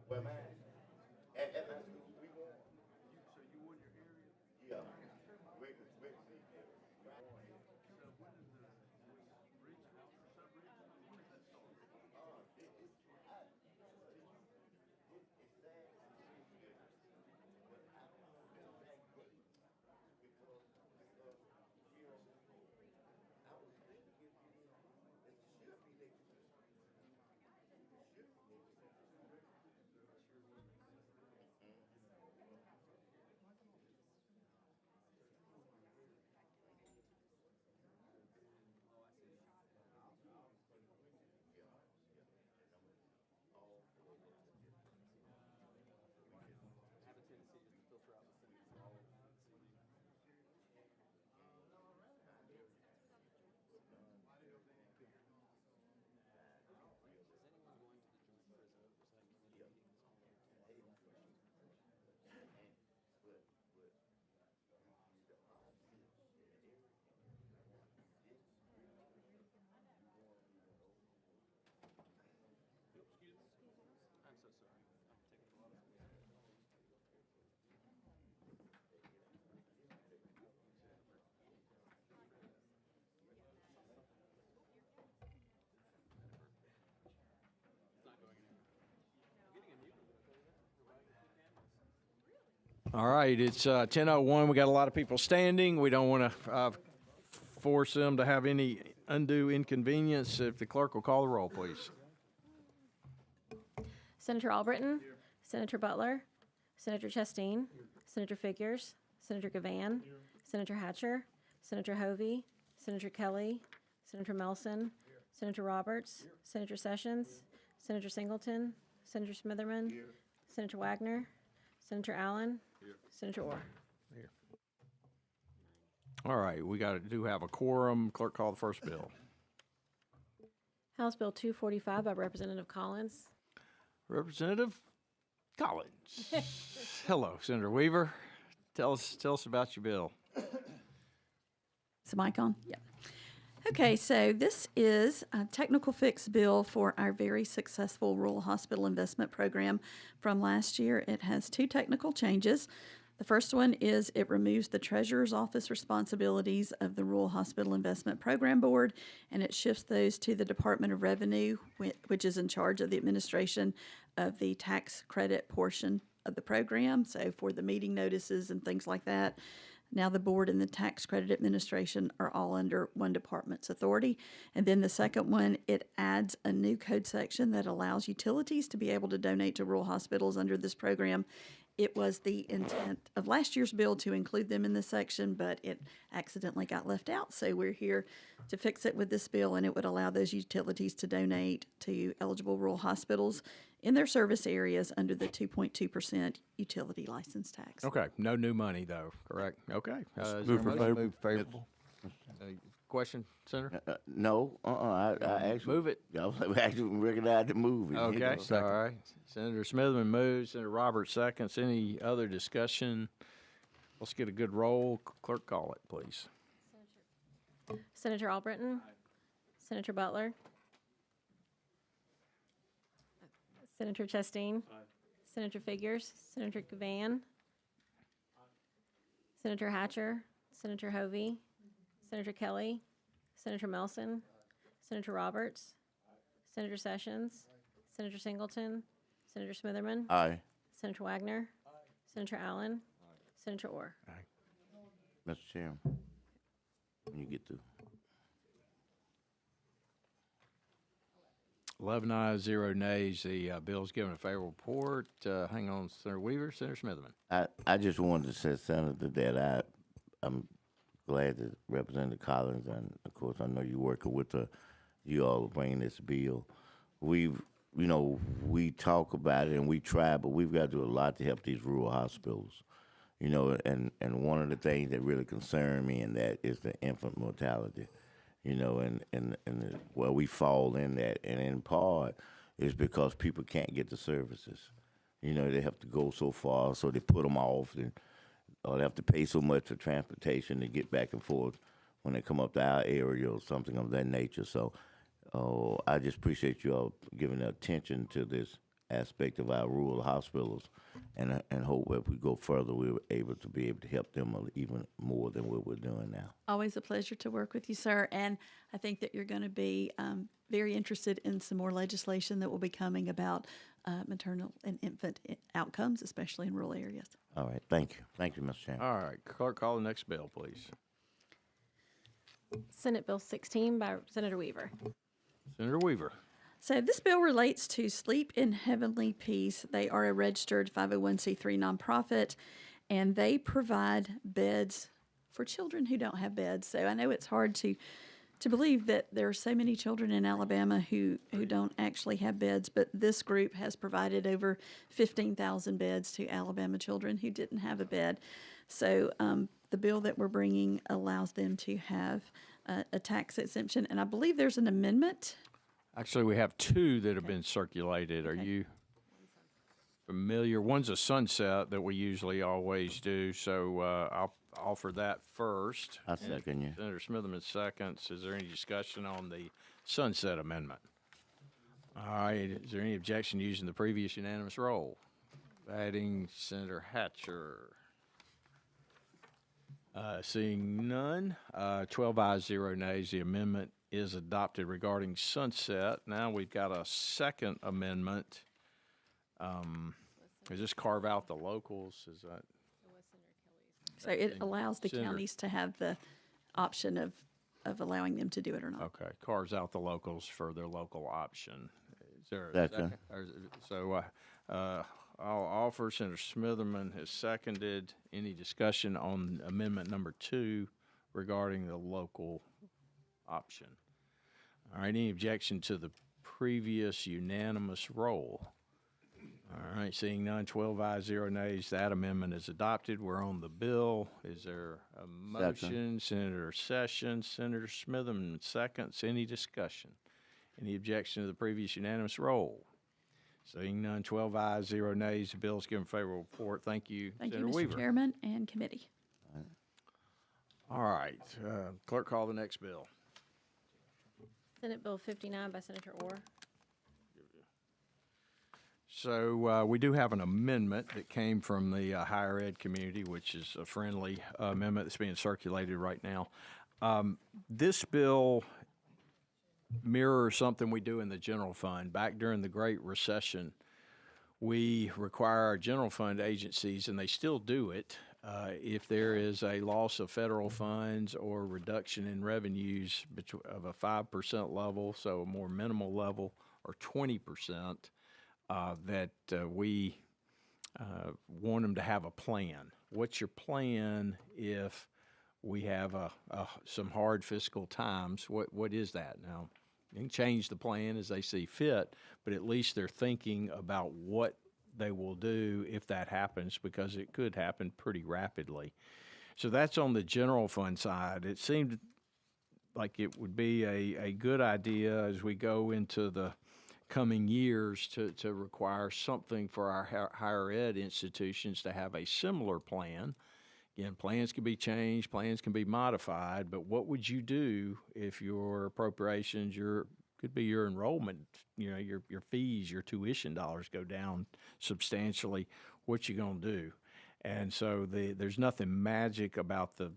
Well, man, at my school, we won. So you won your area? Yeah. Wait, see. All right, it's 10:01. We got a lot of people standing. We don't want to force them to have any undue inconvenience. If the clerk will call the roll, please. Senator Albritton, Senator Butler, Senator Chastain, Senator Figures, Senator Gavan, Senator Hatcher, Senator Hovey, Senator Kelly, Senator Melson, Senator Roberts, Senator Sessions, Senator Singleton, Senator Smitherman, Senator Wagner, Senator Allen, Senator Orr. All right, we do have a quorum. Clerk, call the first bill. House Bill 245 by Representative Collins. Representative Collins. Hello, Senator Weaver. Tell us about your bill. Is the mic on? Yeah. Okay, so this is a technical fix bill for our very successful rural hospital investment program from last year. It has two technical changes. The first one is it removes the treasurer's office responsibilities of the Rural Hospital Investment Program Board, and it shifts those to the Department of Revenue, which is in charge of the administration of the tax credit portion of the program. So for the meeting notices and things like that, now the board and the tax credit administration are all under one department's authority. And then the second one, it adds a new code section that allows utilities to be able to donate to rural hospitals under this program. It was the intent of last year's bill to include them in this section, but it accidentally got left out. So we're here to fix it with this bill, and it would allow those utilities to donate to eligible rural hospitals in their service areas under the 2.2% utility license tax. Okay, no new money though, correct? Okay. Is Move there a for motion? Move favorable. Question, Senator? No, I actually Move it. I actually recognize the movie. Okay, all right. Senator Smitherman moves, Senator Roberts seconds. Any other discussion? Let's get a good roll. Clerk, call it, please. Senator Albritton, Senator Butler, Senator Chastain, Senator Figures, Senator Gavan, Senator Hatcher, Senator Hovey, Senator Kelly, Senator Melson, Senator Roberts, Senator Sessions, Senator Singleton, Senator Smitherman, Aye. Senator Wagner, Senator Allen, Senator Orr. Mr. Chairman, when you get through. 11 ayes, 0 nays. The bill's given a favorable report. Hang on, Senator Weaver, Senator Smitherman. I just wanted to say, Senator, that I'm glad that Representative Collins, and of course I know you're working with you all bringing this bill. We talk about it and we try, but we've got to do a lot to help these rural hospitals. And one of the things that really concern me in that is the infant mortality. Where we fall in that, and in part is because people can't get the services. They have to go so far, so they put them off, or they have to pay so much for transportation to get back and forth when they come up to our area or something of that nature. So I just appreciate you all giving attention to this aspect of our rural hospitals, and hope if we go further, we're able to help them even more than what we're doing now. Always a pleasure to work with you, sir. And I think that you're going to be very interested in some more legislation that will be coming about maternal and infant outcomes, especially in rural areas. All right, thank you, Mr. Chairman. All right, clerk, call the next bill, please. Senate Bill 16 by Senator Weaver. Senator Weaver. So this bill relates to Sleep in Heavenly Peace. They are a registered 501c3 nonprofit, and they provide beds for children who don't have beds. So I know it's hard to believe that there are so many children in Alabama who don't actually have beds, but this group has provided over 15,000 beds to Alabama children who didn't have a bed. So the bill that we're bringing allows them to have a tax exemption, and I believe there's an amendment. Actually, we have two that have been circulated. Are you familiar? One's a sunset that we usually always do, so I'll offer that first. I second you. Senator Smitherman seconds. Is there any discussion on the sunset amendment? All right. Is there any objection to using the previous unanimous roll? Adding Senator Hatcher. Seeing none, 12 ayes, 0 nays. The amendment is adopted regarding sunset. Now we've got a second amendment. Does this carve out the locals? Is that? So it allows the Senator. counties to have the option of allowing them to do it or not. Okay, carves out the locals for their local option. Is there a Second. So I'll offer, Senator Smitherman has seconded. Any discussion on amendment number 2 regarding the local option? All right, any objection to the previous unanimous roll? All right, seeing none, 12 ayes, 0 nays, that amendment is adopted. We're on the bill. Is there a motion? Senator Sessions, Senator Smitherman seconds. Any discussion? Any objection to the previous unanimous roll? Seeing none, 12 ayes, 0 nays, the bill is given favorable report. Thank you, Thank Senator you, Mr. Weaver. Chairman and committee. All right, clerk, call the next bill. Senate Bill 59 by Senator Orr. So we do have an amendment that came from the higher ed community, which is a friendly amendment that's being circulated right now. This bill mirrors something we do in the general fund. Back during the Great Recession, we require our general fund agencies, and they still do it, if there is a loss of federal funds or reduction in revenues of a 5% level, so a more minimal level, or 20%, that we want them to have a plan. What's your plan if we have some hard fiscal times? What is that? Now, you can change the plan as they see fit, but at least they're thinking about what they will do if that happens, because it could happen pretty rapidly. So that's on the general fund side. It seemed like it would be a good idea as we go into the coming years to require something for our higher ed institutions to have a similar plan. Again, plans can be changed, plans can be modified, but what would you do if your appropriations, could be your enrollment, your fees, your tuition dollars go down substantially? What you gonna do? And so there's nothing magic about the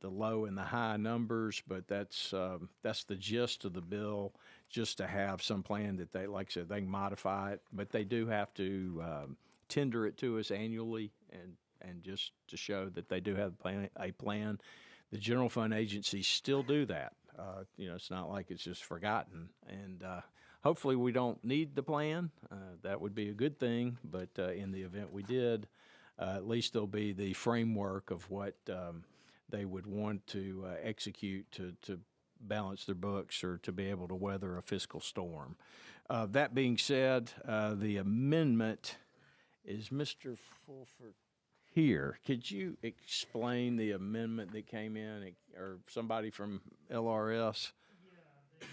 low and the high numbers, but that's the gist of the bill, just to have some plan that they, like I said, they can modify it, but they do have to tender it to us annually and just to show that they do have a plan. The general fund agencies still do that. It's not like it's just forgotten. And hopefully we don't need the plan. That would be a good thing, but in the event we did, at least there'll be the framework of what they would want to execute to balance their books or to be able to weather a fiscal storm. That being said, the amendment is Mr. Fulford here. Could you explain the amendment that came in, or somebody from LRS? Yeah, the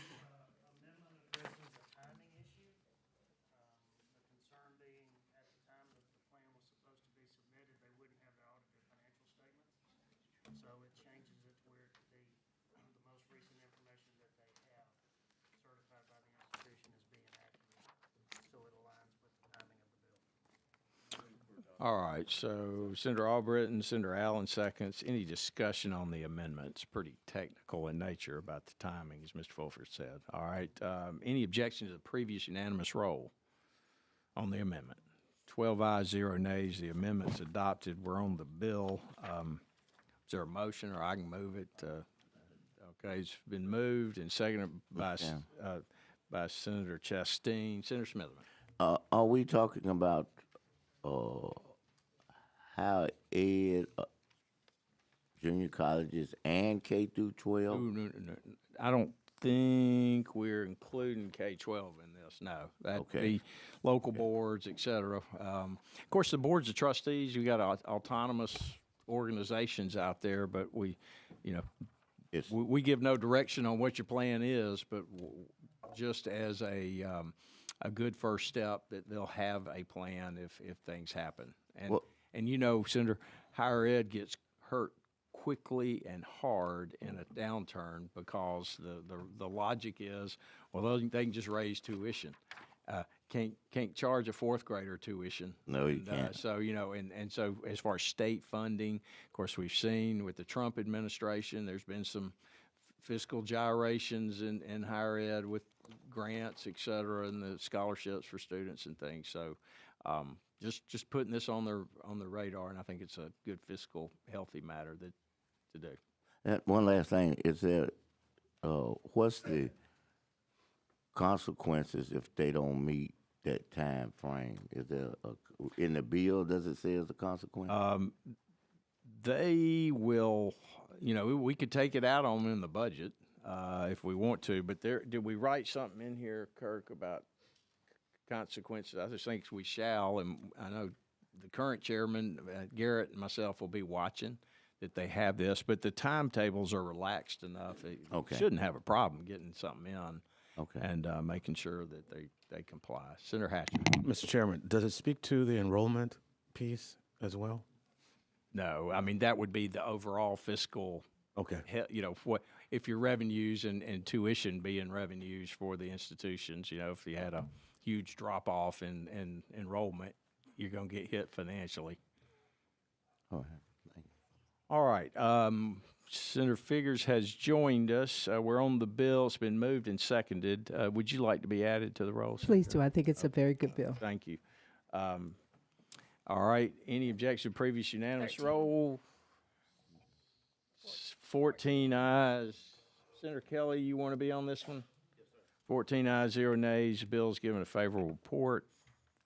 amendment addresses a timing issue. The concern being at the time that the plan was supposed to be submitted, they wouldn't have the audited financial statements. So it changes it to where it could be the most recent information that they have certified by the institution as being accurate. So it aligns with the timing All right, so Senator Albritton, Senator Allen seconds. Any discussion on the amendments? Pretty technical in nature about the timing, as Mr. Fulford said. All right, any objection to the previous unanimous roll on the amendment? 12 ayes, 0 nays. The amendment's adopted. We're on the bill. Is there a motion, or I can move it? Okay, it's been moved and seconded by Senator Chastain. Senator Smitherman. Are we talking about higher ed, junior colleges, and K through 12? No. I don't think we're including K-12 in this, no. That'd Okay. be local boards, et cetera. Of course, the boards of trustees, you got autonomous organizations out there, but we give no direction on what your plan is, but just as a good first step, that they'll have a plan if things happen. And Senator, higher ed gets hurt quickly and hard in a downturn because the logic is, well, they can just raise tuition. Can't charge a fourth grader tuition. No, you can't. So so as far as state funding, of course, we've seen with the Trump administration, there's been some fiscal gyrations in higher ed with grants, et cetera, and the scholarships for students and things. So just putting this on the radar, and I think it's a good fiscal, healthy matter to do. And one last thing, is there, what's the consequences if they don't meet that time frame? Is there in the bill, does it say as a consequence? They will, we could take it out on them in the budget if we want to, but did we write something in here, Kirk, about consequences? I just think we shall, and I know the current chairman, Garrett, and myself will be watching that they have this, but the timetables are relaxed enough. They shouldn't have a problem getting something in and making sure that they comply. Senator Hatcher. Mr. Chairman, does it speak to the enrollment piece as well? No, I mean, that would be the overall fiscal. Okay. What if your revenues and tuition being revenues for the institutions, if you had a huge drop off in enrollment, you're going to get hit financially. All right. Thank you. All right. Senator Figures has joined us. We're on the bill. It's been moved and seconded. Would you like to be added to the roll? Please do. I think it's a very good bill. Thank you. All right. Any objection to previous unanimous 13. roll? 14 ayes. Senator Kelly, you want to be on this one? Yes, sir. 14 ayes, 0 nays. Bill's given a favorable report.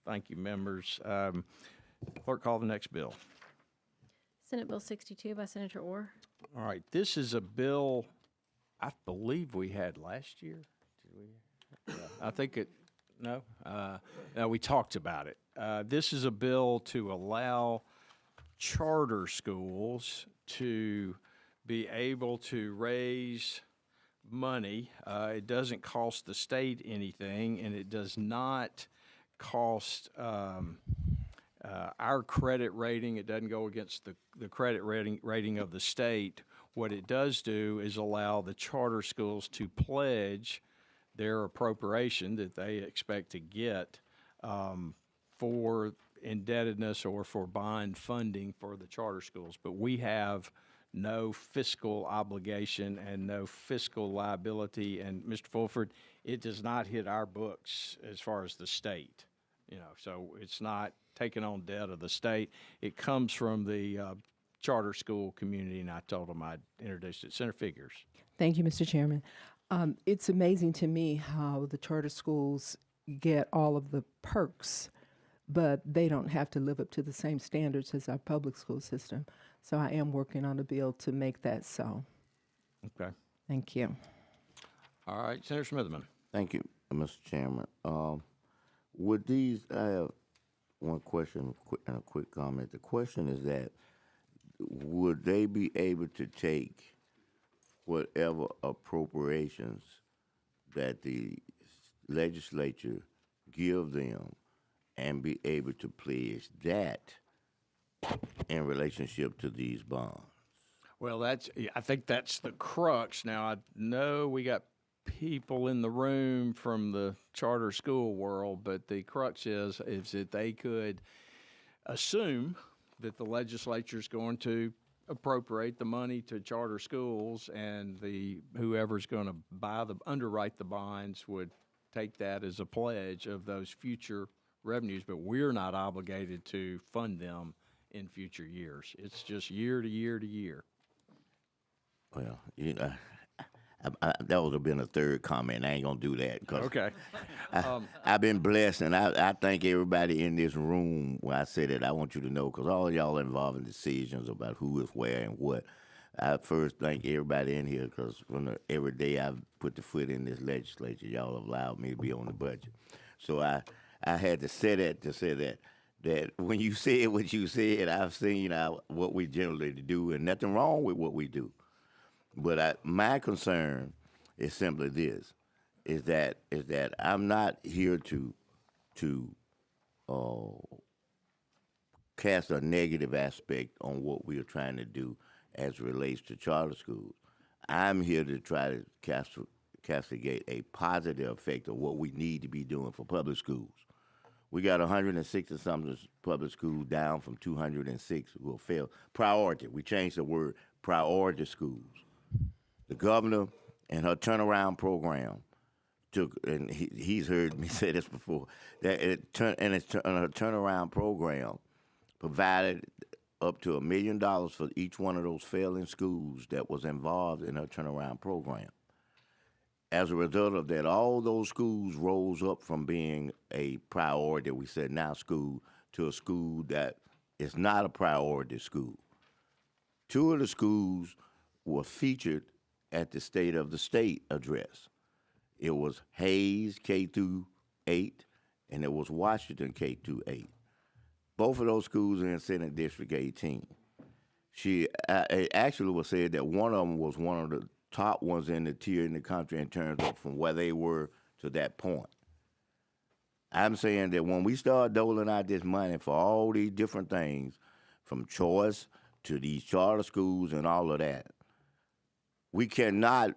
Thank you, members. Clerk, call the next bill. Senate Bill 62 by Senator Orr. All right. This is a bill I believe we had last year. Did we? I think it. No. No, we talked about it. This is a bill to allow charter schools to be able to raise money. It doesn't cost the state anything, and it does not cost our credit rating. It doesn't go against the credit rating of the state. What it does do is allow the charter schools to pledge their appropriation that they expect to get for indebtedness or for bond funding for the charter schools. But we have no fiscal obligation and no fiscal liability. And Mr. Fulford, it does not hit our books as far as the state. So it's not taking on debt of the state. It comes from the charter school community, and I told them I'd introduce it. Senator Figures. Thank you, Mr. Chairman. It's amazing to me how the charter schools get all of the perks, but they don't have to live up to the same standards as our public school system. So I am working on a bill to make that so. Okay. Thank you. All right, Senator Smitherman. Thank you, Mr. Chairman. Would these, I have one question and a quick comment. The question is that, would they be able to take whatever appropriations that the legislature give them and be able to pledge that in relationship to these bonds? Well, I think that's the crux. Now, I know we got people in the room from the charter school world, but the crux is that they could assume that the legislature is going to appropriate the money to charter schools, and whoever's going to underwrite the bonds would take that as a pledge of those future revenues, but we're not obligated to fund them in future years. It's just year to year to year. Well, that would have been a third comment. I ain't gonna do that because Okay. I've been blessed, and I thank everybody in this room. When I say that, I want you to know, because all y'all are involved in decisions about who is where and what. I first thank everybody in here, because every day I've put the foot in this legislature, y'all have allowed me to be on the budget. So I had to say that that when you said what you said, I've seen what we generally do, and nothing wrong with what we do. But my concern is simply this: is that I'm not here to cast a negative aspect on what we are trying to do as it relates to charter schools. I'm here to try to castigate a positive effect of what we need to be doing for public schools. We got 160-something public schools down from 206 who will fail. Priority. We changed the word priority schools. The governor and her turnaround program took, and he's heard me say this before, that her turnaround program provided up to $1 million for each one of those failing schools that was involved in her turnaround program. As a result of that, all those schools rose up from being a priority, we said now school, to a school that is not a priority school. 2 of the schools were featured at the State of the State address. It was Hayes K through 8, and it was Washington K through 8. Both of those schools are in Senate District 18. It actually was said that one of them was one of the top ones in the tier in the country in terms of from where they were to that point. I'm saying that when we start doling out this money for all these different things, from choice to these charter schools and all of that, we cannot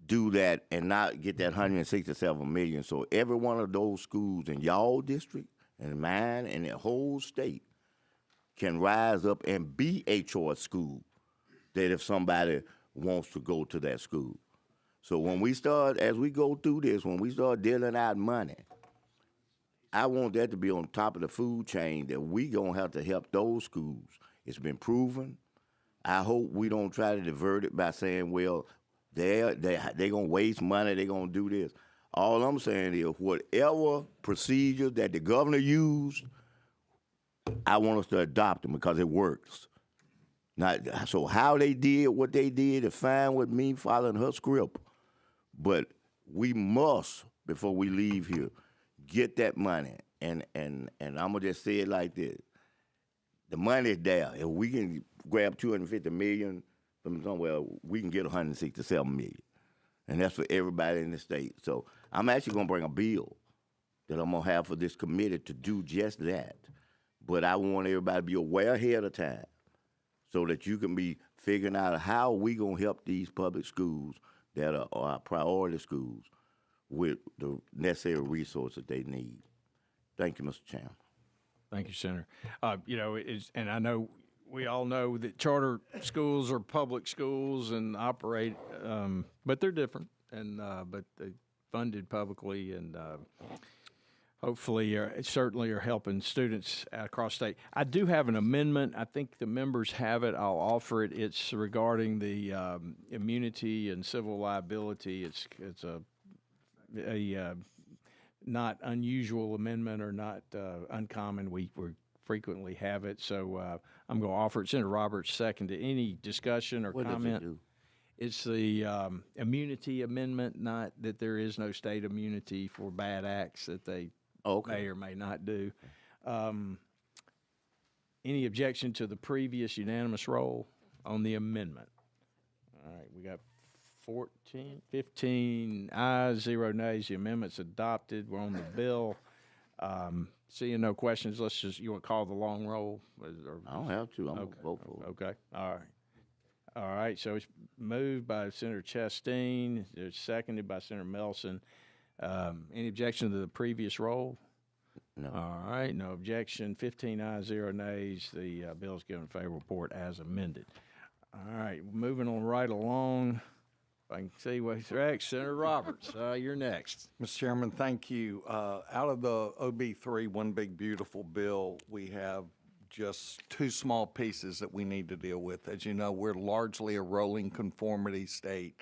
do that and not get that $167 million. So every one of those schools in y'all district and mine and the whole state can rise up and be a choice school, that if somebody wants to go to that school. So when we start, as we go through this, when we start dealing out money, I want that to be on top of the food chain, that we gonna have to help those schools. It's been proven. I hope we don't try to divert it by saying, well, they're gonna waste money, they're gonna do this. All I'm saying is whatever procedure that the governor used, I want us to adopt them because it works. So how they did what they did is fine with me following her script, but we must, before we leave here, get that money. And I'm gonna just say it like this: the money is there. If we can grab $250 million from somewhere, we can get $167 million, and that's for everybody in the state. So I'm actually gonna bring a bill that I'm gonna have for this committee to do just that. But I want everybody to be aware ahead of time, so that you can be figuring out how we gonna help these public schools that are our priority schools with the necessary resources they need. Thank you, Mr. Chairman. Thank you, Senator. And I know we all know that charter schools are public schools and operate, but they're different, and but they funded publicly, and hopefully, certainly are helping students across state. I do have an amendment. I think the members have it. I'll offer it. It's regarding the immunity and civil liability. It's a not unusual amendment, or not uncommon. We frequently have it, so I'm going to offer it. Senator Roberts seconded. Any discussion or comment? What does it do? It's the immunity amendment, not that there is no state immunity for bad acts that they may or may not do. Any objection to the previous unanimous roll on the amendment? All right, we got 15 ayes, 0 nays. The amendment's adopted. We're on the bill. Seeing no questions, you want to call the long roll? I don't have to. I'm going to vote for it. Okay, all right. All right, so it's moved by Senator Chastain. It's seconded by Senator Melson. Any objection to the previous roll? No. All right, no objection, 15 ayes, 0 nays. The bill is given a favorable report as amended. All right, moving on right along. If I can see what's next, Senator Roberts, you're next. Mr. Chairman, thank you. Out of the OB3, One Big Beautiful Bill, we have just two small pieces that we need to deal with. As you know, we're largely a rolling conformity state.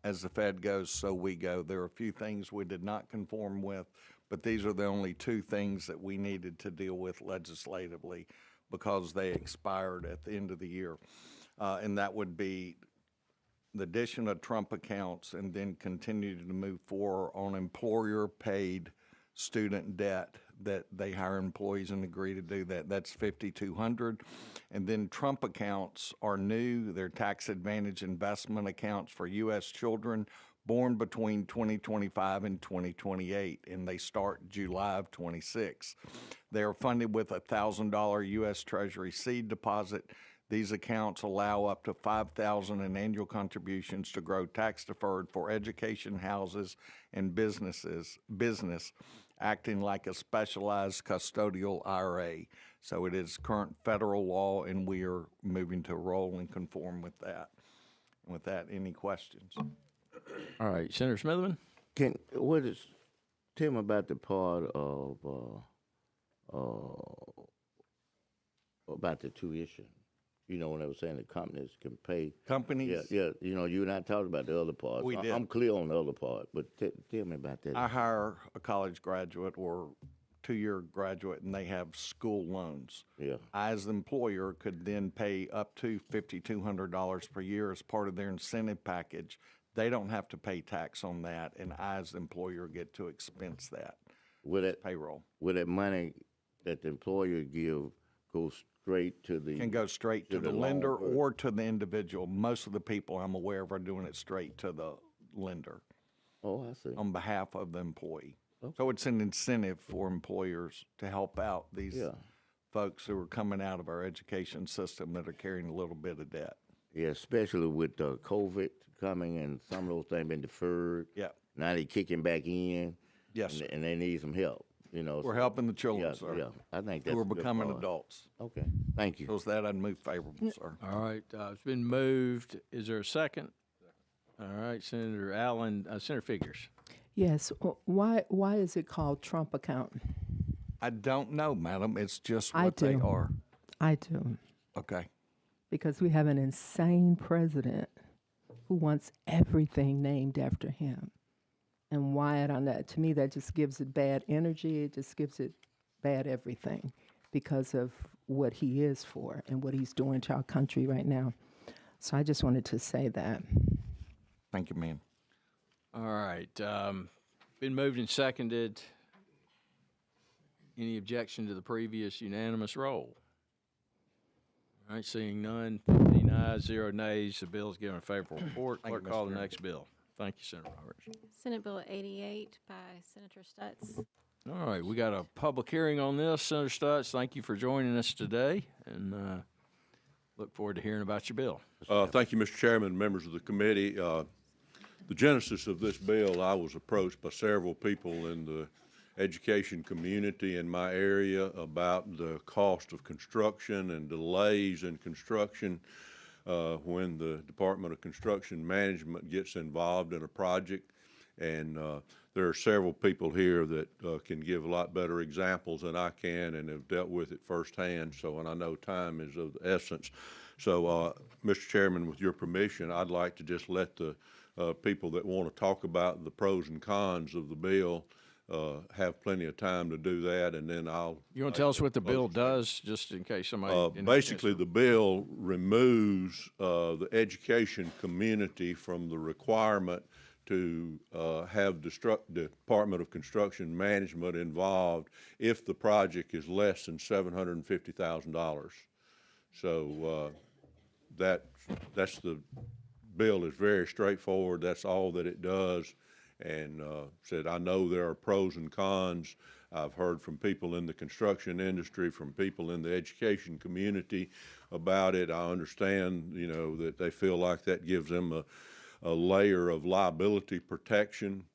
As the Fed goes, so we go. There are a few things we did not conform with, but these are the only two things that we needed to deal with legislatively because they expired at the end of the year. And that would be the addition of Trump accounts and then continue to move forward on employer-paid student debt that they hire employees and agree to do that. That's $5,200. And then Trump accounts are new. They're tax advantage investment accounts for U.S. children born between 2025 and 2028, and they start July of 26. They are funded with a $1,000 U.S. Treasury seed deposit. These accounts allow up to $5,000 in annual contributions to grow tax deferred for education, houses, and business, acting like a specialized custodial IRA. So it is current federal law, and we are moving to roll and conform with that. And with that, any questions? All right, Senator Smitherman? Tell me about the part of about the tuition. You know, when I was saying the companies can pay. Companies? Yeah. You know, you and I talked about the other part. We did. I'm clear on the other part, but tell me about that. I hire a college graduate or two-year graduate, and they have school loans. Yeah. I, as the employer, could then pay up to $5,200 per year as part of their incentive package. They don't have to pay tax on that, and I, as the employer, get to expense that. Payroll. Will that money that the employer give go straight to the? Can go straight to the loan lender or to the individual. Most of the people I'm aware of are doing it straight to the lender Oh, I see. on behalf of the employee. So it's an incentive for employers to help out these folks who are coming out of our education system that are carrying a little bit of debt. Yeah, especially with COVID coming and some of those things been deferred. Yeah. Now they kicking back in. Yes, And they need some help. You know, we're helping the children, sir, Yeah, I think that's who are a good becoming part. adults. Okay, thank you. So with that, I'd move favorable, sir. All right, it's been moved. Is there a second? All right, Senator Allen, Senator Figures. Yes. Why is it called Trump account? I don't know, madam. It's just I what they do. are. I do. Okay. Because we have an insane president who wants everything named after him. And why on that? To me, that just gives it bad energy. It just gives it bad everything because of what he is for and what he's doing to our country right now. So I just wanted to say that. Thank you, ma'am. All right, been moved and seconded. Any objection to the previous unanimous roll? All right, seeing none, 15 ayes, 0 nays. The bill is given a favorable report. Thank you, Clerk, call Mr. the Chairman. next bill. Thank you, Senator Roberts. Senate Bill 88 by Senator Stutz. All right, we got a public hearing on this. Senator Stutz, thank you for joining us today, and look forward to hearing about your bill. Thank you, Mr. Chairman, members of the committee. The genesis of this bill, I was approached by several people in the education community in my area about the cost of construction and delays in construction when the Department of Construction Management gets involved in a project. And there are several people here that can give a lot better examples than I can and have dealt with it firsthand. So, and I know time is of the essence. So, Mr. Chairman, with your permission, I'd like to just let the people that want to talk about the pros and cons of the bill have plenty of time to do that, and then I'll. You want to tell us what the bill does, just in case somebody didn't Basically, answer? the bill removes the education community from the requirement to have the Department of Construction Management involved if the project is less than $750,000. So that's the bill is very straightforward. That's all that it does. And said, I know there are pros and cons. I've heard from people in the construction industry, from people in the education community about it. I understand, you know, that they feel like that gives them a layer of liability protection,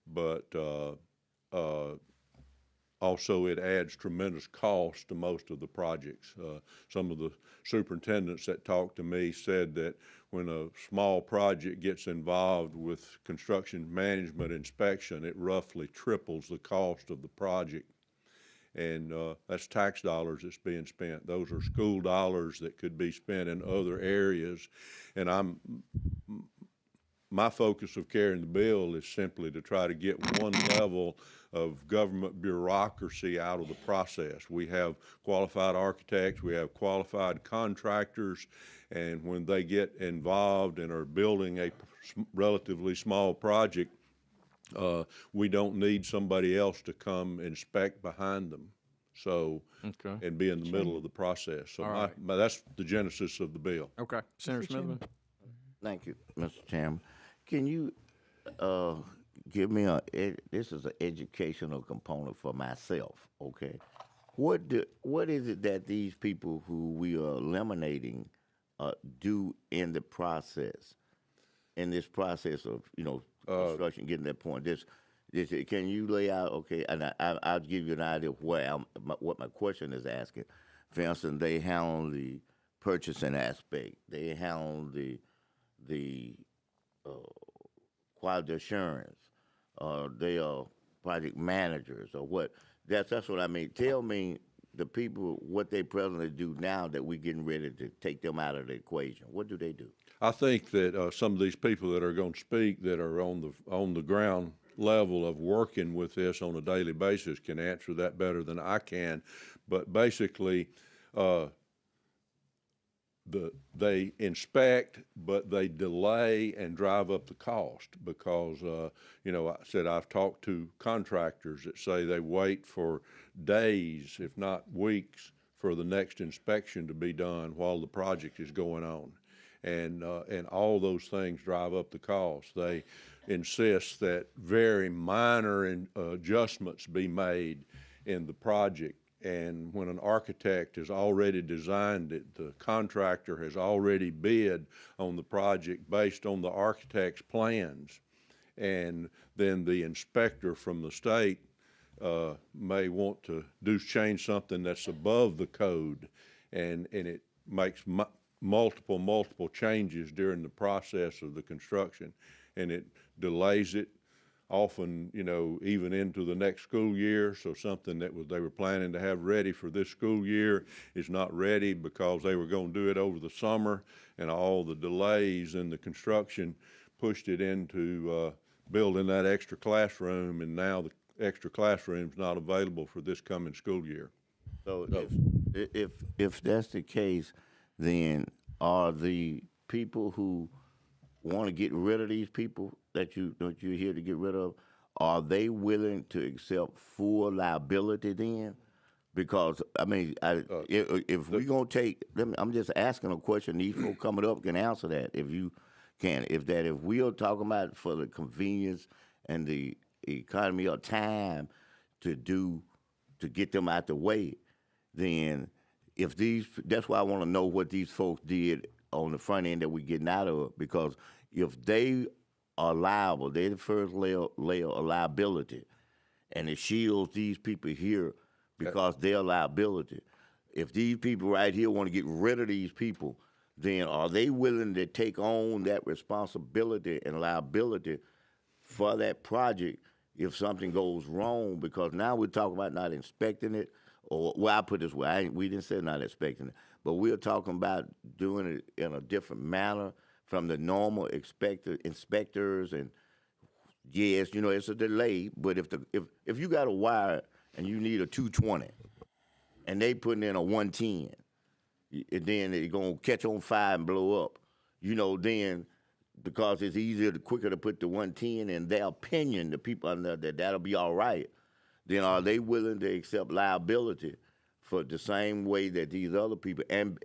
but also, it adds tremendous cost to most of the projects. Some of the superintendents that talked to me said that when a small project gets involved with construction management inspection, it roughly triples the cost of the project. And that's tax dollars that's being spent. Those are school dollars that could be spent in other areas. And my focus of carrying the bill is simply to try to get one level of government bureaucracy out of the process. We have qualified architects, we have qualified contractors, and when they get involved and are building a relatively small project, we don't need somebody else to come inspect behind them. So, Okay. and be in the middle of the process. So All right. that's the genesis of the bill. Okay. Senator Smithman? Thank you, Mr. Chairman. Can you give me this is an educational component for myself, okay? What is it that these people who we are eliminating do in the process, in this process of, construction, getting that point? Can you lay out, okay, and I'll give you an idea of what my question is asking. For instance, they handle the purchasing aspect. They handle the quality assurance. They are project managers or what. That's what I mean. Tell me the people what they presently do now that we're getting ready to take them out of the equation. What do they do? I think that some of these people that are going to speak that are on the ground level of working with this on a daily basis can answer that better than I can. But basically, they inspect, but they delay and drive up the cost because, I said I've talked to contractors that say they wait for days, if not weeks, for the next inspection to be done while the project is going on. And all those things drive up the cost. They insist that very minor adjustments be made in the project. And when an architect has already designed it, the contractor has already bid on the project based on the architect's plans. And then the inspector from the state may want to change something that's above the code, and it makes multiple changes during the process of the construction, and it delays it often, even into the next school year. So something that they were planning to have ready for this school year is not ready because they were going to do it over the summer, and all the delays in the construction pushed it into building that extra classroom, and now the extra classroom's not available for this coming school year. So if that's the case, then are the people who want to get rid of these people that you're here to get rid of, are they willing to accept full liability then? Because I mean, if we're gonna take, I'm just asking a question. These folks coming up can answer that if you can. If we are talking about for the convenience and the economy of time to get them out the way, then that's why I want to know what these folks did on the front end that we're getting out of, because if they are liable, they're the first layer of liability, and it shields these people here because they're liability. If these people right here want to get rid of these people, then are they willing to take on that responsibility and liability for that project if something goes wrong? Because now we're talking about not inspecting it, or, well, I put it this way, we didn't say not inspecting it, but we're talking about doing it in a different manner from the normal inspectors. And yes, it's a delay, but if you got a wire and you need a 220 and they putting in a 110, and then they're going to catch on fire and blow up, then because it's quicker to put the 110 in their opinion, the people under that'll be all right, then are they willing to accept liability for the same way that these other people and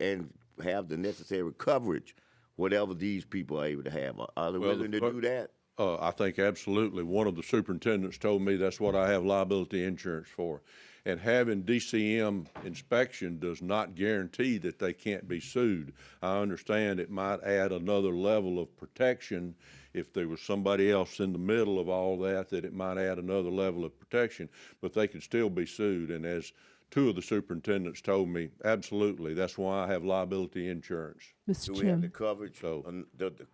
have the necessary coverage, whatever these people are able to have? Are they willing to do that? I think absolutely. One of the superintendents told me that's what I have liability insurance for. And having DCM inspection does not guarantee that they can't be sued. I understand it might add another level of protection if there was somebody else in the middle of all that, that it might add another level of protection, but they could still be sued. And as two of the superintendents told me, absolutely, that's why I have liability insurance. Mr. Do we have the Chairman, coverage, So-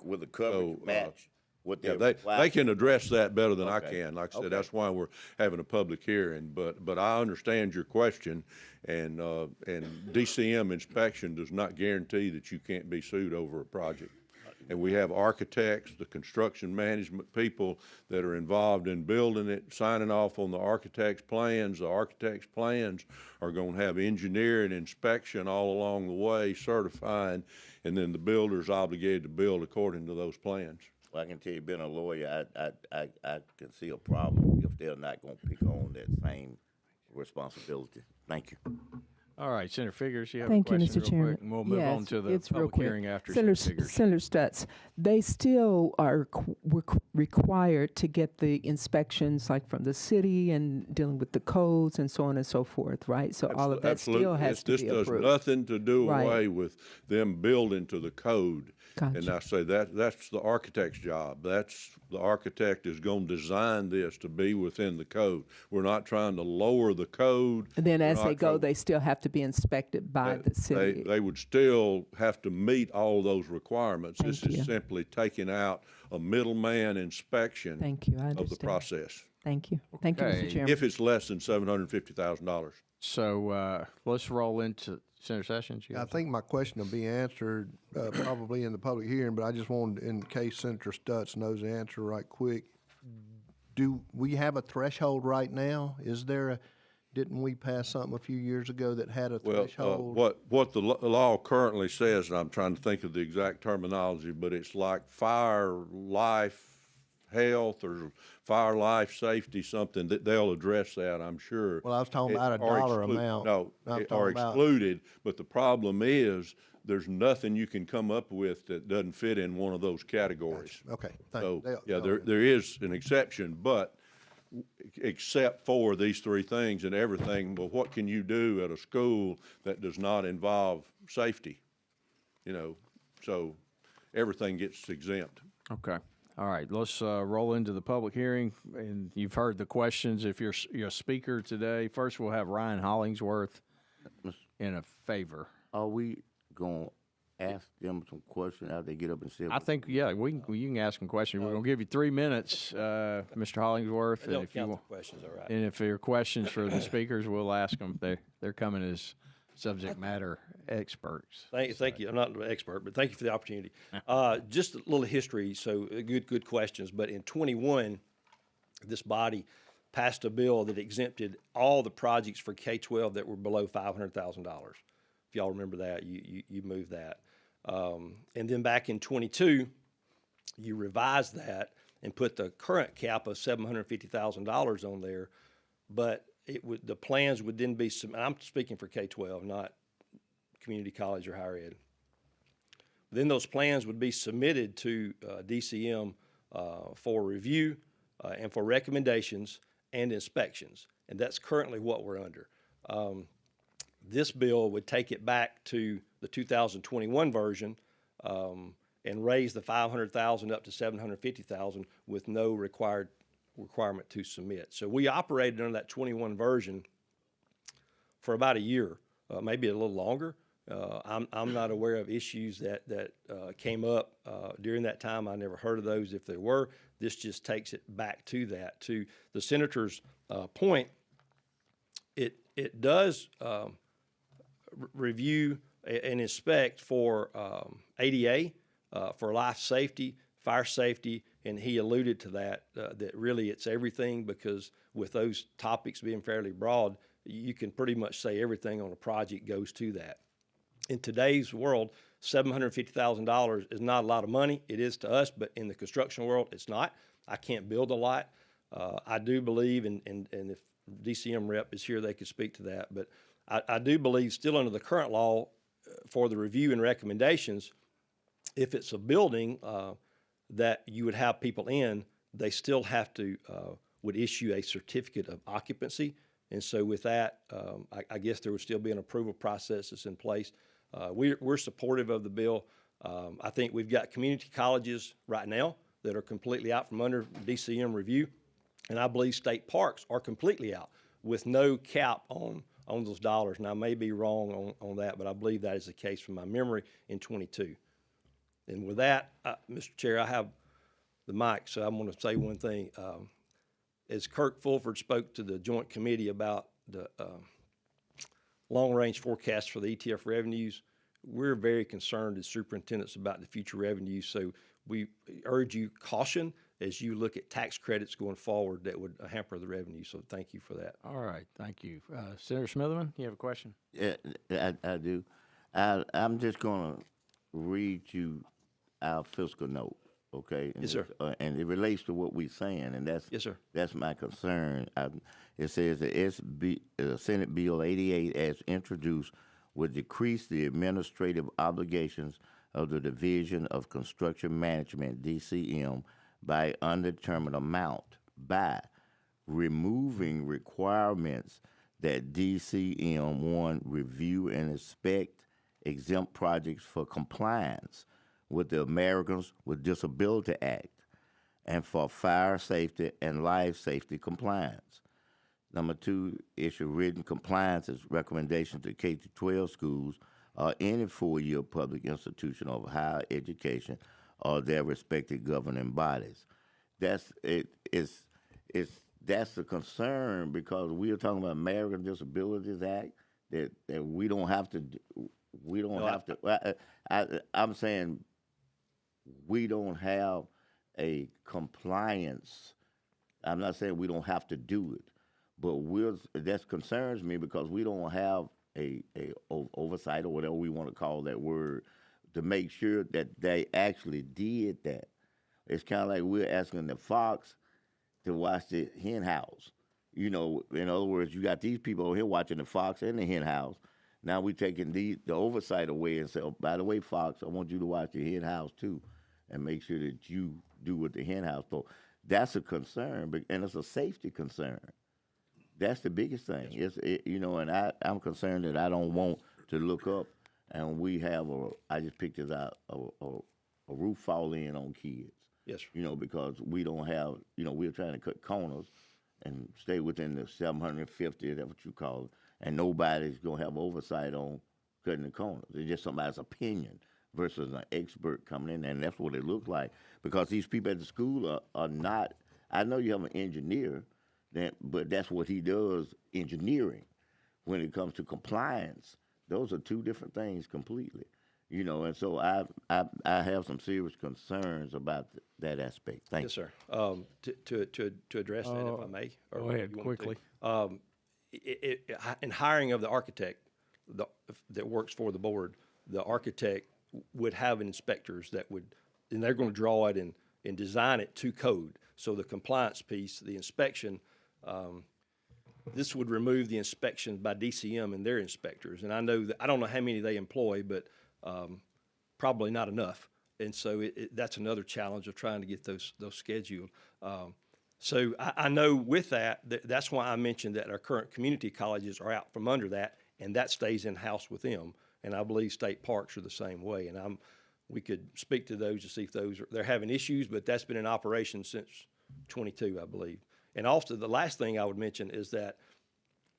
will the coverage match what Yeah, they're they can address that better than I Okay. can. Like I said, Okay. that's why we're having a public hearing. But I understand your question, and DCM inspection does not guarantee that you can't be sued over a project. And we have architects, the construction management people that are involved in building it, signing off on the architect's plans. The architect's plans are going to have engineering inspection all along the way, certifying, and then the builder's obligated to build according to those plans. Well, I can tell you, being a lawyer, I can see a problem if they're not gonna pick on that same responsibility. Thank you. All right, Senator Figures, you have thank a you, question Mr. real Chairman. quick, and we'll move Yes, on to the it's real public quick. hearing after Senator, Senator Figures. Senator Stutz, they still are required to get the inspections like from the city and dealing with the codes and so on and so forth, right? So all of that still Absolutely. has to This be does approved. nothing to do Right. away with them building to the code. And Gotcha. I say that's the architect's job. That's the architect is going to design this to be within the code. We're not trying to lower the code. And then We're as not they go, trying- they still have to be inspected by the city. They would still have to meet all those requirements. This Thank is you. simply taking out a middleman inspection Thank you, I of the understand. process, Thank you. Thank you, Okay. Mr. Chairman. if it's less than $750,000. So let's roll into Senator Sessions. You I have think my question will be answered probably in the public hearing, but I just wanted, in case Senator Stutz knows the answer right quick. Do we have a threshold right now? Is there a, didn't we pass something a few years ago that had a Well, threshold? what the law currently says, and I'm trying to think of the exact terminology, but it's like fire, life, health, or fire, life, safety, something, that they'll address that, I'm sure. Well, I was talking about a Or dollar exclu- amount. No, I'm or talking about- excluded, but the problem is, there's nothing you can come up with that doesn't fit in one of those categories. Okay, So, thank you. yeah, there is an exception, but except for these three things and everything, well, what can you do at a school that does not involve safety? You know, so everything gets exempt. Okay. All right, let's roll into the public hearing, and you've heard the questions. If you're a speaker today, first we'll have Ryan Hollingsworth in a favor. Are we gonna ask them some questions after they get up and say? I think, yeah, you can ask them questions. We're going to give you 3 minutes, Mr. Hollingsworth. And Don't if you count the want, questions, all right. and if there are questions for the speakers, we'll ask them. They're coming as subject matter experts. Thank you. I'm not an expert, but thank you for the opportunity. Just a little history, so good questions. But in 21, this body passed a bill that exempted all the projects for K-12 that were below $500,000. If y'all remember that, you moved that. And then back in 22, you revised that and put the current cap of $750,000 on there, but the plans would then be, I'm speaking for K-12, not community college or higher ed. Then those plans would be submitted to DCM for review and for recommendations and inspections, and that's currently what we're under. This bill would take it back to the 2021 version and raise the $500,000 up to $750,000 with no requirement to submit. So we operated under that 21 version for about a year, maybe a little longer. I'm not aware of issues that came up during that time. I never heard of those. If there were, this just takes it back to that. To the senator's point, it does review and inspect for ADA, for life safety, fire safety, and he alluded to that, that really it's everything, because with those topics being fairly broad, you can pretty much say everything on a project goes to that. In today's world, $750,000 is not a lot of money. It is to us, but in the construction world, it's not. I can't build a lot. I do believe, and if DCM rep is here, they could speak to that, but I do believe still under the current law for the review and recommendations, if it's a building that you would have people in, they still have to, would issue a certificate of occupancy. And so with that, I guess there would still be an approval process that's in place. We're supportive of the bill. I think we've got community colleges right now that are completely out from under DCM review. And I believe state parks are completely out with no cap on those dollars. And I may be wrong on that, but I believe that is the case from my memory in 22. And with that, Mr. Chair, I have the mic, so I'm going to say one thing. As Kirk Fulford spoke to the joint committee about the long-range forecast for the ETF revenues, we're very concerned as superintendents about the future revenues. So we urge you caution as you look at tax credits going forward that would hamper the revenue. So thank you for that. All right, thank you. Senator Smitherman, you have a question? Yeah, I do. I'm just going to read you our fiscal note, okay? And Yes, sir. And it relates to what we're saying, and that's Yes, sir. That's my concern. It says the Senate Bill 88, as introduced, would decrease the administrative obligations of the Division of Construction Management (DCM) by undetermined amount by removing requirements that DCM 1 review and inspect exempt projects for compliance with the Americans with Disability Act and for fire safety and life safety compliance. Number 2, issue written compliances recommendations to K-12 schools or any 4-year public institution of higher education or their respective governing bodies. That's it. That's the concern, because we are talking about American Disabilities Act that we don't have to. We don't have to. I'm saying we don't have a compliance. I'm not saying we don't have to do it, but that concerns me because we don't have a oversight or whatever we want to call that word to make sure that they actually did that. It's kind of like we're asking the fox to watch the hen house. You know, in other words, you got these people over here watching the fox and the hen house. Now we're taking the oversight away and say, oh, by the way, fox, I want you to watch the hen house too and make sure that you do what the hen house for. That's a concern, and it's a safety concern. That's the biggest thing. And I'm concerned that I don't want to look up and we have I just picked this out, a roof fall in on kids. Yes, sir. You know, because we don't have, we're trying to cut corners and stay within the 750, that's what you call it, and nobody's going to have oversight on cutting the corners. It's just somebody's opinion versus an expert coming in, and that's what it looks like. Because these people at the school are not, I know you have an engineer, but that's what he does, engineering. When it comes to compliance, those are two different things completely. And so I have some serious concerns about that aspect. Thank Yes, sir. To address that, if I may. Or Go ahead, you want me to? quickly. In hiring of the architect that works for the board, the architect would have inspectors and they're going to draw it and design it to code. So the compliance piece, the inspection, this would remove the inspection by DCM and their inspectors. And I don't know how many they employ, but probably not enough. And so that's another challenge of trying to get those scheduled. So I know with that's why I mentioned that our current community colleges are out from under that, and that stays in-house with them. And I believe state parks are the same way. And we could speak to those to see if they're having issues, but that's been in operation since 22, I believe. And also, the last thing I would mention is that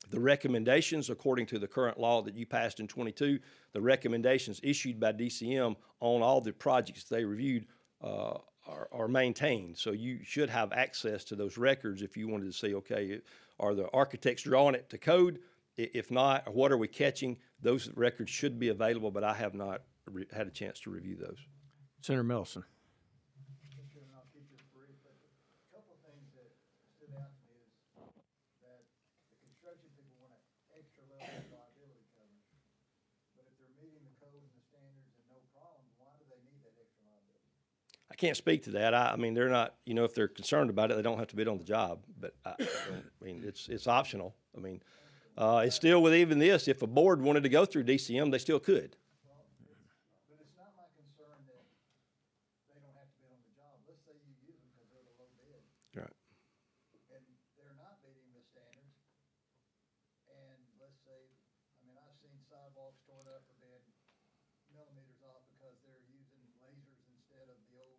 the recommendations, according to the current law that you passed in 22, the recommendations issued by DCM on all the projects they reviewed are maintained. So you should have access to those records if you wanted to see, okay, are the architects drawing it to code? If not, what are we catching? Those records should be available, but I have not had a chance to review those. Senator Melson. I'll keep this brief, but a couple of things that stood out to me is that the construction people want an extra level of liability coverage. But if they're meeting the code and the standards and no problems, why do they need that extra liability? I can't speak to that. I mean, they're not, if they're concerned about it, they don't have to bid on the job. But I mean, it's optional. I mean, it's still with even this, if a board wanted to go through DCM, they still could. But it's not my concern that they don't have to bid on the job. Let's say you use them because they're the low bid. millimeters off because they're using lasers instead of the old,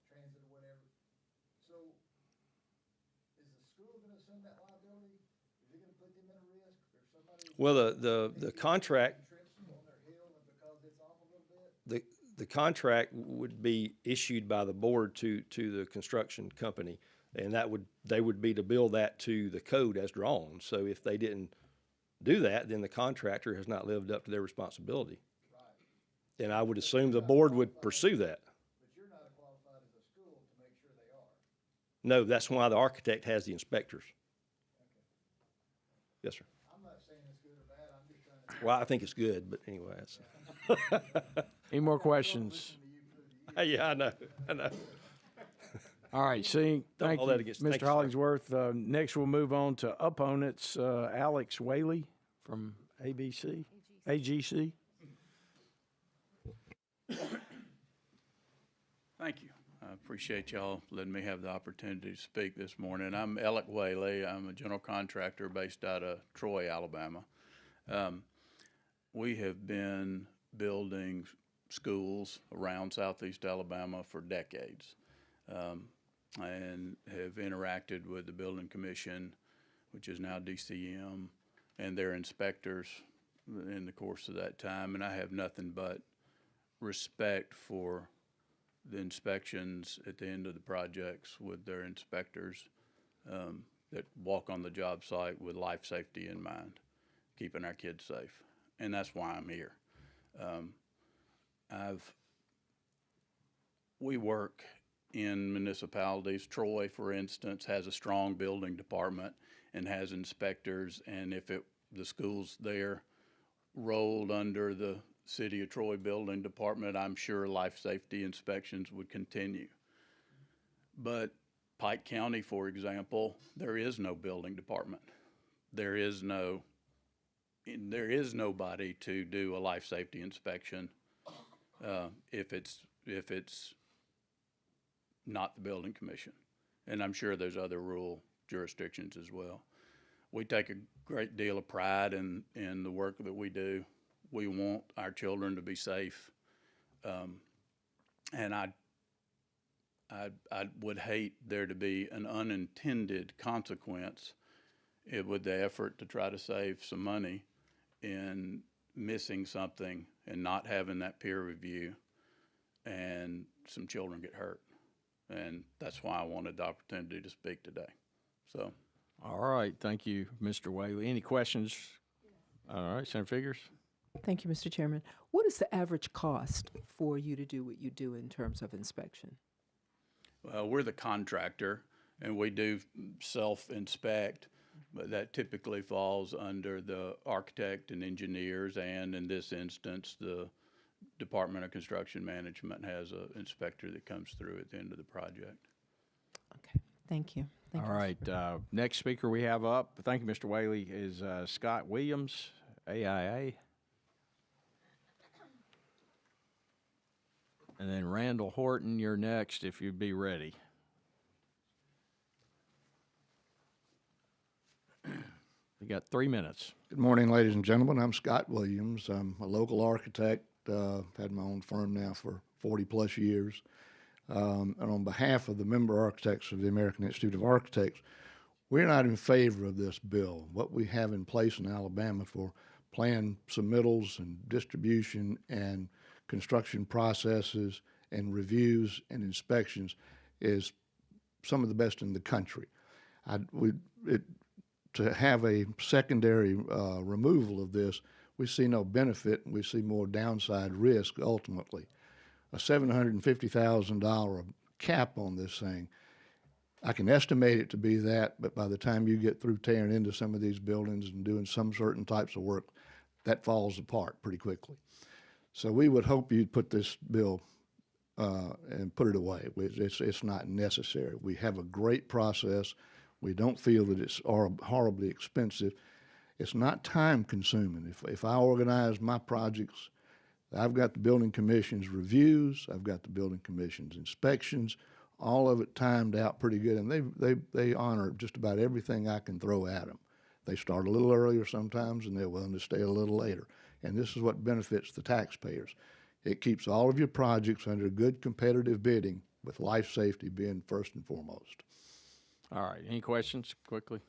transit or whatever. So is the school gonna assume that liability? Is it gonna put them at a risk or somebody? Well, the contract, Trips on their hill and because it's off a little bit? the contract would be issued by the board to the construction company, and they would be to bill that to the code as drawn. So if they didn't do that, then the contractor has not lived up to their responsibility. And I would assume the board would pursue that. But you're not qualified as a school to make sure they are. No, that's why the architect has the inspectors. Yes, sir. I'm not saying it's good or bad, I'm just trying to. Well, I think it's good, but anyway, Any more questions? yeah, I know. All right, thank you, hold that against- thank Mr. you, sir. Hollingsworth. Next, we'll move on to opponents. Alex Whaley from AGC. Thank you. I appreciate y'all letting me have the opportunity to speak this morning. I'm Alec Whaley. I'm a general contractor based out of Troy, Alabama. We have been building schools around Southeast Alabama for decades, and have interacted with the Building Commission, which is now DCM, and their inspectors in the course of that time. And I have nothing but respect for the inspections at the end of the projects with their inspectors that walk on the job site with life safety in mind, keeping our kids safe. And that's why I'm here. We work in municipalities. Troy, for instance, has a strong building department and has inspectors. And if the schools there rolled under the City of Troy Building Department, I'm sure life safety inspections would continue. But Pike County, for example, there is no building department. There is nobody to do a life safety inspection if it's not the building commission. And I'm sure there's other rural jurisdictions as well. We take a great deal of pride in the work that we do. We want our children to be safe. And I would hate there to be an unintended consequence with the effort to try to save some money in missing something and not having that peer review and some children get hurt. And that's why I wanted the opportunity to speak today. So. All right, thank you, Mr. Whaley. Any questions? All right, Senator Figures. Thank you, Mr. Chairman. What is the average cost for you to do what you do in terms of inspection? Well, we're the contractor, and we do self-inspect, but that typically falls under the architect and engineers, and in this instance, the Department of Construction Management has an inspector that comes through at the end of the project. Okay, thank you. Thank All you. right, next speaker we have up, thank you, Mr. Whaley, is Scott Williams, AIA. And then Randall Horton, you're next if you'd be ready. You got 3 minutes. Good morning, ladies and gentlemen. I'm Scott Williams. I'm a local architect. Had my own firm now for 40-plus years. And on behalf of the member architects of the American Institute of Architects, we're not in favor of this bill. What we have in place in Alabama for plan submittals and distribution and construction processes and reviews and inspections is some of the best in the country. To have a secondary removal of this, we see no benefit, and we see more downside risk ultimately. A $750,000 cap on this thing, I can estimate it to be that, but by the time you get through tearing into some of these buildings and doing some certain types of work, that falls apart pretty quickly. So we would hope you'd put this bill and put it away. It's not necessary. We have a great process. We don't feel that it's horribly expensive. It's not time consuming. If I organize my projects, I've got the building commission's reviews, I've got the building commission's inspections, all of it timed out pretty good, and they honor just about everything I can throw at them. They start a little earlier sometimes, and they're willing to stay a little later. and this is what benefits the taxpayers. It keeps all of your projects under good competitive bidding, with life safety being first and foremost. All right, any questions quickly?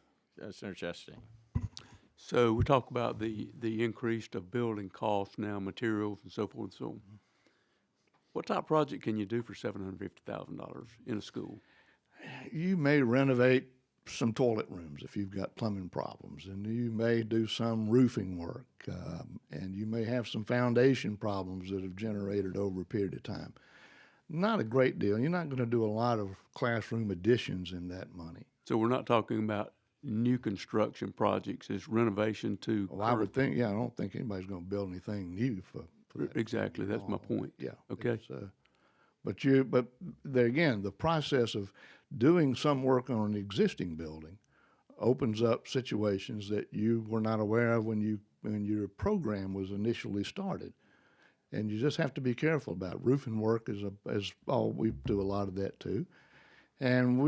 Senator Chastain. So we talk about the increase of building costs now, materials and so forth and so on. What type of project can you do for $750,000 in a school? You may renovate some toilet rooms if you've got plumbing problems, and you may do some roofing work, and you may have some foundation problems that have generated over a period of time. Not a great deal. You're not going to do a lot of classroom additions in that money. So we're not talking about new construction projects, it's renovation to. Well, I would think, yeah, I don't think anybody's going to build anything new for that. Exactly, that's my point. Yeah. Okay. But there again, the process of doing some work on an existing building opens up situations that you were not aware of when your program was initially started. And you just have to be careful about it. Roofing work is we do a lot of that too. And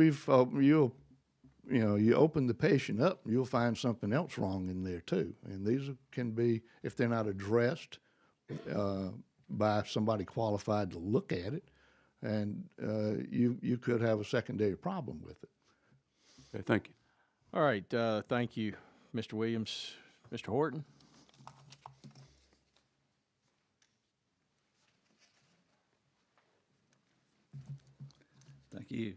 you open the patient up, you'll find something else wrong in there too. And these can be, if they're not addressed by somebody qualified to look at it, and you could have a secondary problem with it. Okay, thank you. All right, thank you, Mr. Williams. Mr. Horton? Thank you.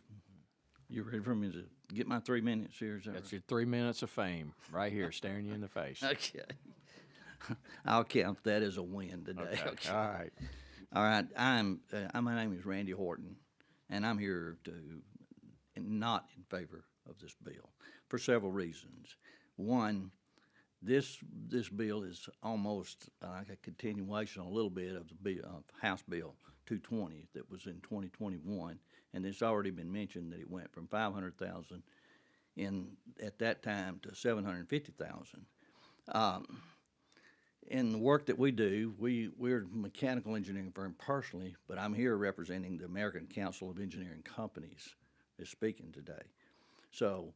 You ready for me to get my 3 minutes here? Is that That's right? your 3 minutes of fame right here, staring you in the face. Okay. I'll count that as a win today. Okay. All right. All right. My name is Randy Horton, and I'm here not in favor of this bill for several reasons. One, this bill is almost like a continuation, a little bit of House Bill 220 that was in 2021, and it's already been mentioned that it went from 500,000 at that time to 750,000. In the work that we do, we're a mechanical engineering firm personally, but I'm here representing the American Council of Engineering Companies is speaking today. So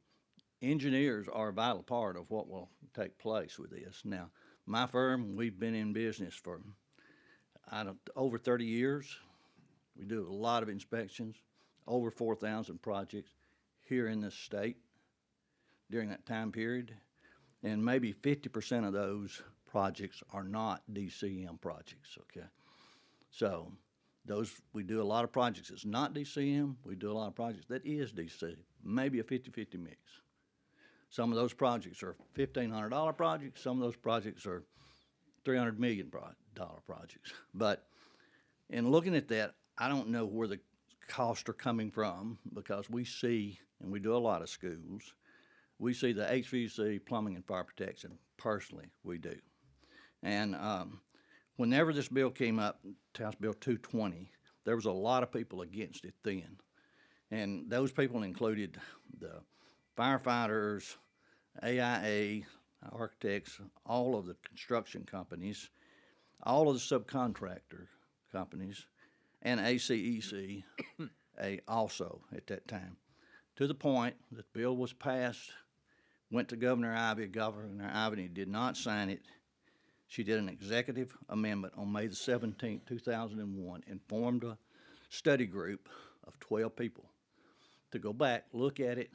engineers are a vital part of what will take place with this. Now, my firm, we've been in business for over 30 years. We do a lot of inspections, over 4,000 projects here in this state during that time period, and maybe 50% of those projects are not DCM projects, okay? So we do a lot of projects that's not DCM, we do a lot of projects that is DC, maybe a 50-50 mix. Some of those projects are $1,500 projects, some of those projects are $300 million projects. But in looking at that, I don't know where the costs are coming from, because we see, and we do a lot of schools, we see the HVAC, plumbing, and fire protection, personally, we do. And whenever this bill came up, House Bill 220, there was a lot of people against it then. And those people included the firefighters, AIA, architects, all of the construction companies, all of the subcontractor companies, and ACEC also at that time, to the point that the bill was passed, went to Governor Ivey. Governor Ivey did not sign it. She did an executive amendment on May the 17th, 2001, and formed a study group of 12 people to go back, look at it,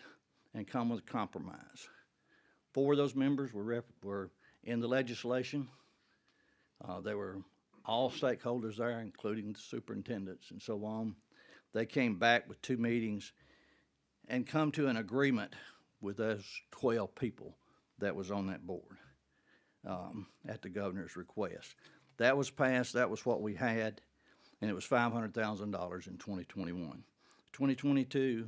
and come with a compromise. 4 of those members were in the legislation. They were all stakeholders there, including the superintendents and so on. They came back with 2 meetings and come to an agreement with those 12 people that was on that board at the governor's request. That was passed, that was what we had, and it was $500,000 in 2021. 2022,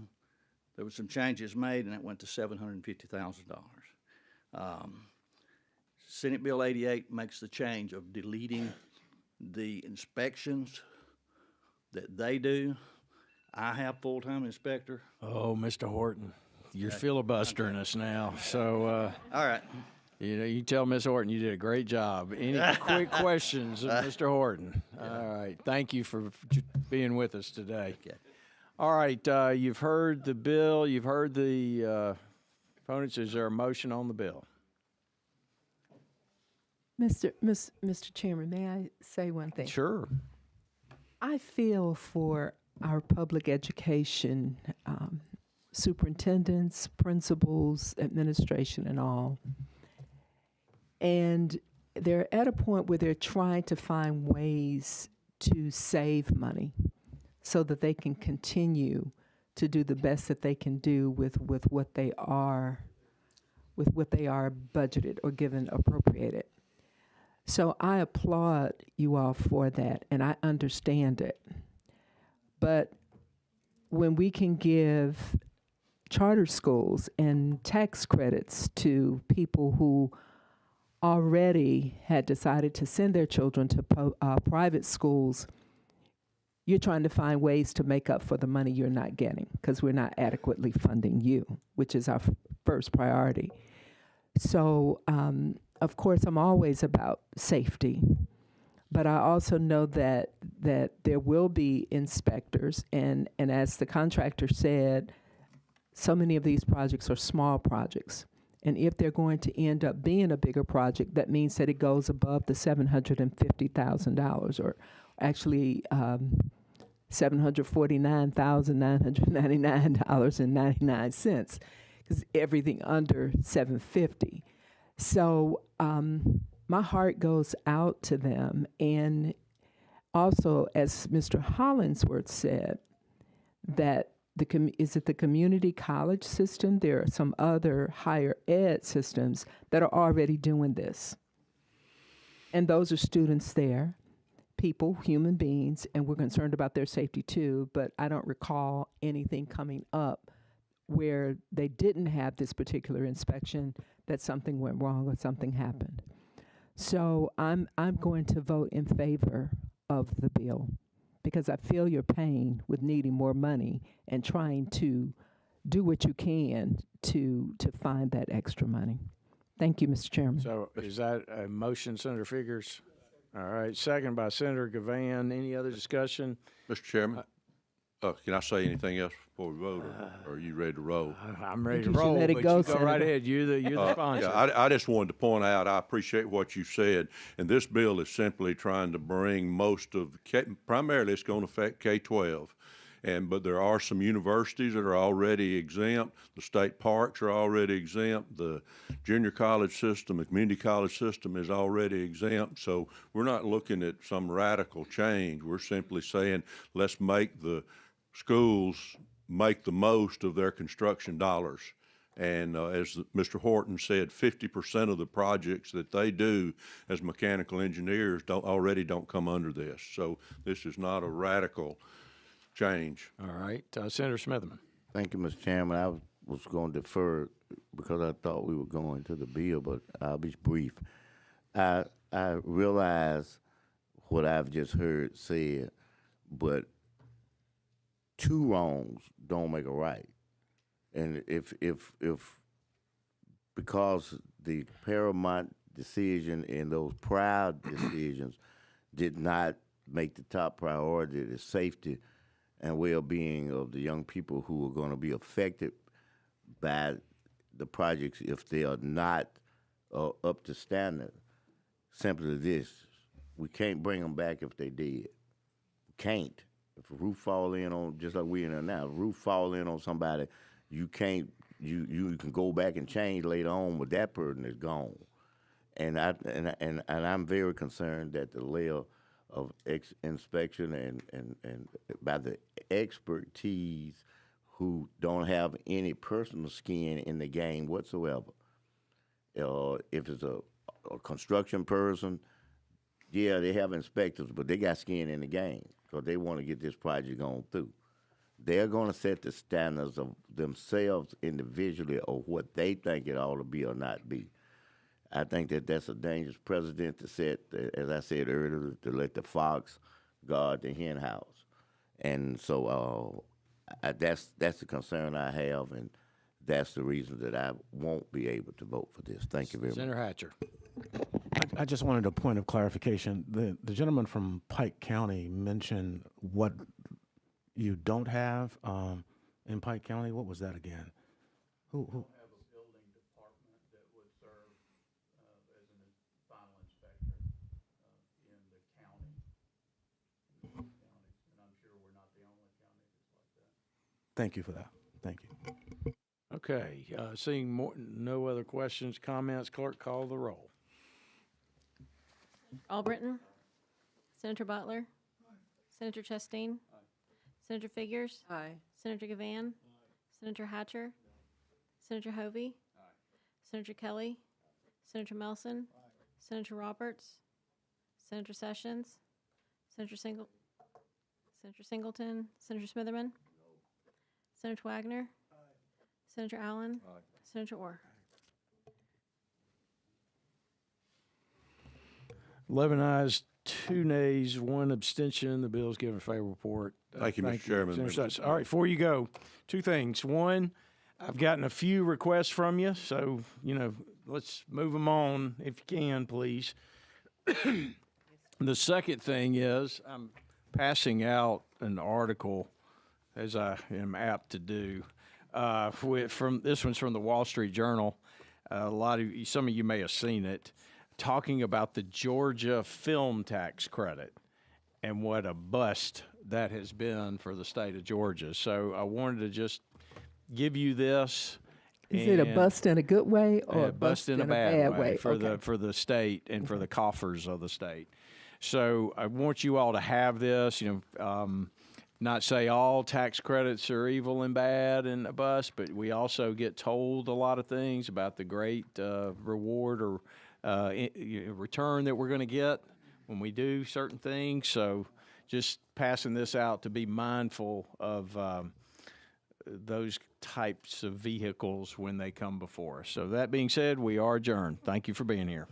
there were some changes made, and it went to $750,000. Senate Bill 88 makes the change of deleting the inspections that they do. I have full-time inspector. Oh, Mr. Horton, you're filibustering us now. So, all right. You tell Ms. Horton you did a great job. Any quick questions of Mr. Horton? All right. Thank you for being with us today. Okay. All right. You've heard the bill. You've heard the opponents. Is there a motion on the bill? Mr. Chairman, may I say one thing? Sure. I feel for our public education superintendents, principals, administration, and all. And they're at a point where they're trying to find ways to save money so that they can continue to do the best that they can do with what they are budgeted or given appropriated. So I applaud you all for that, and I understand it. But when we can give charter schools and tax credits to people who already had decided to send their children to private schools, you're trying to find ways to make up for the money you're not getting because we're not adequately funding you, which is our first priority. So, of course, I'm always about safety, but I also know that there will be inspectors, and as the contractor said, so many of these projects are small projects. And if they're going to end up being a bigger project, that means that it goes above the $750,000, or actually $749,999.99, because everything under $750. So my heart goes out to them. And also, as Mr. Hollingsworth said, that is it the community college system? There are some other higher ed systems that are already doing this. And those are students there, people, human beings, and we're concerned about their safety too, but I don't recall anything coming up where they didn't have this particular inspection, that something went wrong or something happened. So I'm going to vote in favor of the bill, because I feel your pain with needing more money and trying to do what you can to find that extra money. Thank you, Mr. Chairman. So is that a motion, Senator Figures? All right, second by Senator Gavan. Any other discussion? Mr. Chairman, can I say anything else before we vote, or are you ready to roll? I'm ready to you should roll, let it but go, you go right Senator. ahead. You're the sponsor. Yeah, I just wanted to point out, I appreciate what you said, and this bill is simply trying to bring most of, primarily it's going to affect K-12, but there are some universities that are already exempt. The state parks are already exempt. The junior college system, the community college system is already exempt. So we're not looking at some radical change. We're simply saying, let's make the schools make the most of their construction dollars. And as Mr. Horton said, 50% of the projects that they do as mechanical engineers already don't come under this. So this is not a radical change. All right, Senator Smitherman. Thank you, Mr. Chairman. I was going to defer because I thought we were going to the bill, but I'll be brief. I realize what I've just heard said, but two wrongs don't make a right. And if because the paramount decision and those proud decisions did not make the top priority, the safety and well-being of the young people who are going to be affected by the projects if they are not up to standard. Simply this, we can't bring them back if they did. We can't. If a roof fall in on, just like we in there now, if a roof fall in on somebody, you can't, you can go back and change later on, but that person is gone. And I'm very concerned that the layer of inspection and by the expertise who don't have any personal skin in the game whatsoever. If it's a construction person, yeah, they have inspectors, but they got skin in the game because they want to get this project on through. They're going to set the standards of themselves individually of what they think it ought to be or not be. I think that that's a dangerous precedent to set, as I said earlier, to let the fox guard the hen house. And so that's the concern I have, and that's the reason that I won't be able to vote for this. Thank you very much. Senator Hatcher. I just wanted a point of clarification. The gentleman from Pike County mentioned what you don't have in Pike County. What was that again? Who? Have a building department that would serve as a final inspector. thank you for that. Thank you. Okay, seeing no other questions, comments, clerk call the roll. Albritton? Senator Butler? Senator Chastain? Senator Figures? Aye. Senator Gavan? Senator Hatcher? Senator Hovey? Senator Kelly? Senator Melson? Senator Roberts? Senator Sessions? Senator Singleton? Senator Smitherman? Senator Wagner? Senator Allen? Senator Orr? 11 ayes, 2 nays, 1 abstention. The bill is given a favorable report. Thank you, Mr. Chairman. Senator Sutton. All right, before you go, 2 things. One, I've gotten a few requests from you, so, let's move them on if you can, please. The second thing is I'm passing out an article, as I am apt to do. This one's from the Wall Street Journal. Some of you may have seen it, talking about the Georgia film tax credit and what a bust that has been for the state of Georgia. So I wanted to just give you this. Is it a bust in a good way or a bust in a bad way for the state and for the coffers of the state? So I want you all to have this. Not say all tax credits are evil and bad and a bust, but we also get told a lot of things about the great reward or return that we're going to get when we do certain things. So just passing this out to be mindful of those types of vehicles when they come before us. So that being said, we are adjourned. Thank you for being here.